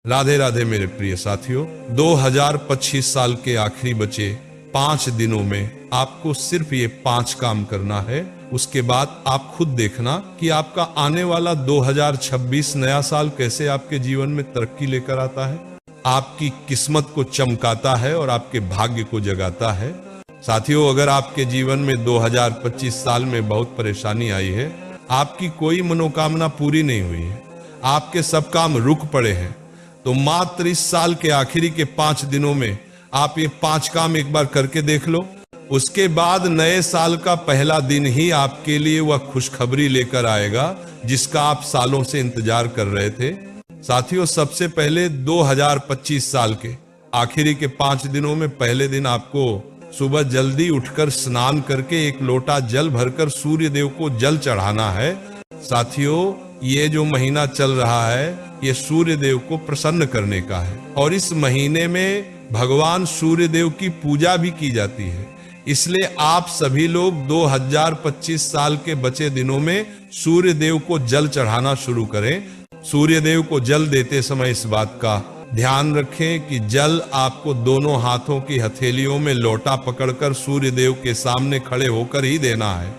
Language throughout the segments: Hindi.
राधे राधे मेरे प्रिय साथियों, 2025 साल के आखिरी बचे 5 दिनों में आपको सिर्फ ये 5 काम करना है। उसके बाद आप खुद देखना कि आपका आने वाला 2026 नया साल कैसे आपके जीवन में तरक्की लेकर आता है, आपकी किस्मत को चमकाता है और आपके भाग्य को जगाता है। साथियों, अगर आपके जीवन में 2025 साल में बहुत परेशानी आई है, आपकी कोई मनोकामना पूरी नहीं हुई है, आपके सब काम रुक पड़े हैं, तो मात्र इस साल के आखिरी के 5 दिनों में आप ये 5 काम एक बार करके देख लो। उसके बाद नए साल का पहला दिन ही आपके लिए वह खुशखबरी लेकर आएगा जिसका आप सालों से इंतजार कर रहे थे। साथियों, सबसे पहले 2025 साल के आखिरी के 5 दिनों में पहले दिन आपको सुबह जल्दी उठकर स्नान करके 1 लोटा जल भरकर सूर्य देव को जल चढ़ाना है। साथियों, ये जो महीना चल रहा है ये सूर्य देव को प्रसन्न करने का है और इस महीने में भगवान सूर्य देव की पूजा भी की जाती है। इसलिए आप सभी लोग 2025 साल के बचे दिनों में सूर्य देव को जल चढ़ाना शुरू करें। सूर्य देव को जल देते समय इस बात का ध्यान रखें कि जल आपको दोनों हाथों की हथेलियों में लोटा पकड़कर सूर्य देव के सामने खड़े होकर ही देना है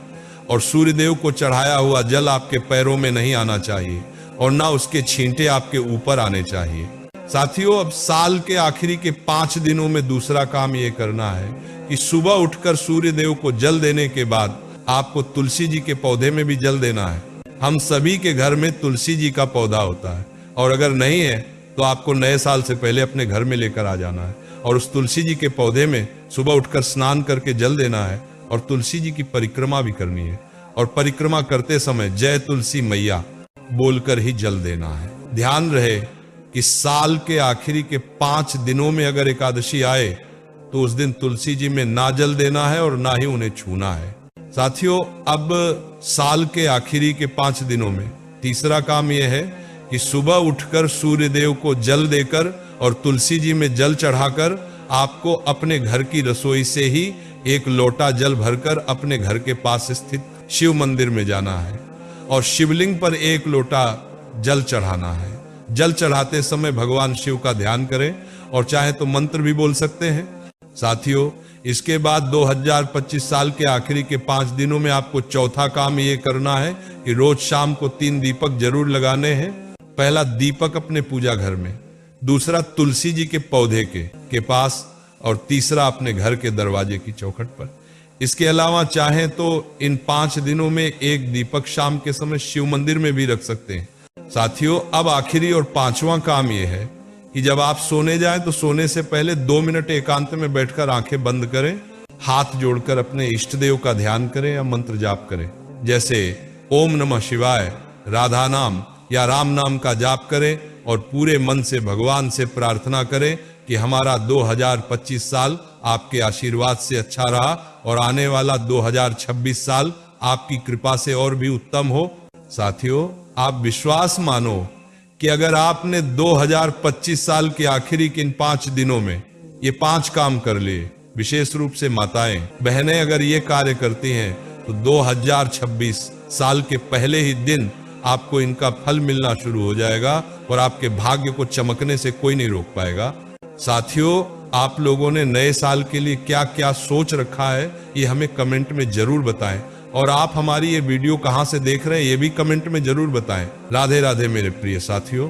और सूर्य देव को चढ़ाया हुआ जल आपके पैरों में नहीं आना चाहिए और ना उसके छींटे आपके ऊपर आने चाहिए। साथियों, अब साल के आखिरी के 5 दिनों में दूसरा काम ये करना है कि सुबह उठकर सूर्य देव को जल देने के बाद आपको तुलसी जी के पौधे में भी जल देना है। हम सभी के घर में तुलसी जी का पौधा होता है और अगर नहीं है तो आपको नए साल से पहले अपने घर में लेकर आ जाना है और उस तुलसी जी के पौधे में सुबह उठकर स्नान करके जल देना है और तुलसी जी की परिक्रमा भी करनी है और परिक्रमा करते समय जय तुलसी मैया बोलकर ही जल देना है। ध्यान रहे कि साल के आखिरी के 5 दिनों में अगर एकादशी आए तो उस दिन तुलसी जी में ना जल देना है और ना ही उन्हें छूना है। साथियों, अब साल के आखिरी के 5 दिनों में तीसरा काम यह है कि सुबह उठकर सूर्य देव को जल देकर और तुलसी जी में जल चढ़ाकर आपको अपने घर की रसोई से ही 1 लोटा जल भरकर अपने घर के पास स्थित शिव मंदिर में जाना है और शिवलिंग पर 1 लोटा जल चढ़ाना है। जल चढ़ाते समय भगवान शिव का ध्यान करें और चाहे तो मंत्र भी बोल सकते हैं। साथियों, इसके बाद 2025 साल के आखिरी के 5 दिनों में आपको चौथा काम ये करना है कि रोज शाम को 3 दीपक जरूर लगाने हैं। पहला दीपक अपने पूजा घर में, दूसरा तुलसी जी के पौधे के पास और तीसरा अपने घर के दरवाजे की चौखट पर। इसके अलावा चाहें तो इन 5 दिनों में 1 दीपक शाम के समय शिव मंदिर में भी रख सकते हैं। साथियों, अब आखिरी और 5वां काम यह है कि जब आप सोने जाएं तो सोने से पहले 2 मिनट एकांत में बैठकर आंखें बंद करें, हाथ जोड़कर अपने इष्ट देव का ध्यान करें या मंत्र जाप करें, जैसे ओम नमः शिवाय, राधा नाम या राम नाम का जाप करें और पूरे मन से भगवान से प्रार्थना करें कि हमारा 2025 साल आपके आशीर्वाद से अच्छा रहा और आने वाला 2026 साल आपकी कृपा से और भी उत्तम हो। साथियों, आप विश्वास मानो कि अगर आपने 2025 साल के आखिरी के इन 5 दिनों में ये 5 काम कर लिए, विशेष रूप से माताएं बहनें अगर ये कार्य करती हैं तो 2026 साल के पहले ही दिन आपको इनका फल मिलना शुरू हो जाएगा और आपके भाग्य को चमकने से कोई नहीं रोक पाएगा। साथियों, आप लोगों ने नए साल के लिए क्या क्या सोच रखा है ये हमें कमेंट में जरूर बताएं और आप हमारी ये वीडियो कहां से देख रहे हैं ये भी कमेंट में जरूर बताएं। राधे राधे मेरे प्रिय साथियों।